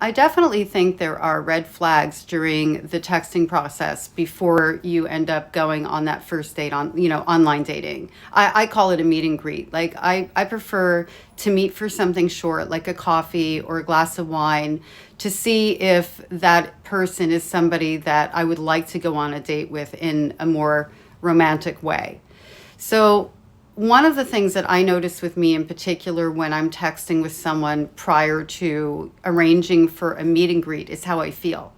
I definitely think there are red flags during the texting process before you end up going on that first date on, online dating. I call it a meet and greet. Like I prefer to meet for something short, like a coffee or a glass of wine, to see if that person is somebody that I would like to go on a date with in a more romantic way. So one of the things that I notice with me in particular when I'm texting with someone prior to arranging for a meet and greet is how I feel.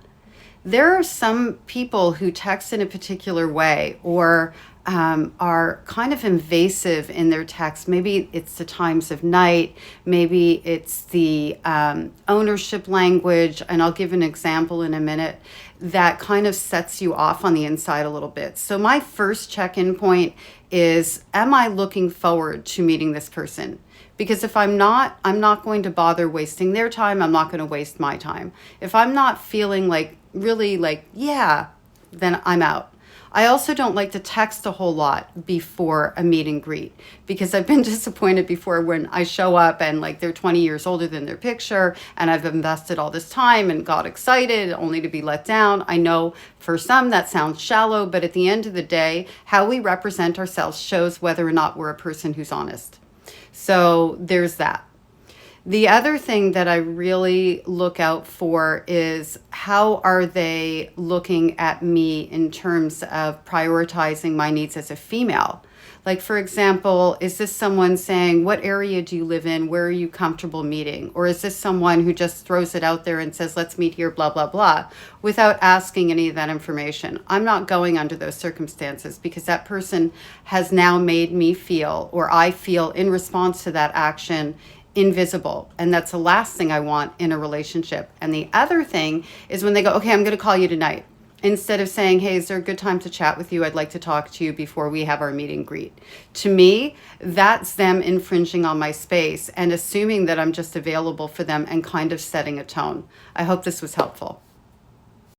There are some people who text in a particular way or are kind of invasive in their text. Maybe it's the times of night, maybe it's the ownership language, and I'll give an example in a minute, that kind of sets you off on the inside a little bit. So my first check-in point is, am I looking forward to meeting this person? Because if I'm not going to bother wasting their time. I'm not going to waste my time. If I'm not feeling yeah, then I'm out. I also don't like to text a whole lot before a meet and greet, because I've been disappointed before when I show up and they're 20 years older than their picture and I've invested all this time and got excited only to be let down. I know for some that sounds shallow, but at the end of the day, how we represent ourselves shows whether or not we're a person who's honest. So there's that. The other thing that I really look out for is, how are they looking at me in terms of prioritizing my needs as a female? Like, for example, is this someone saying, what area do you live in? Where are you comfortable meeting? Or is this someone who just throws it out there and says, let's meet here, blah, blah, blah, without asking any of that information? I'm not going under those circumstances, because that person has now made me feel, or I feel in response to that action, invisible. And that's the last thing I want in a relationship. And the other thing is when they go, okay, I'm going to call you tonight. Instead of saying, hey, is there a good time to chat with you? I'd like to talk to you before we have our meet and greet. To me, that's them infringing on my space and assuming that I'm just available for them and kind of setting a tone. I hope this was helpful.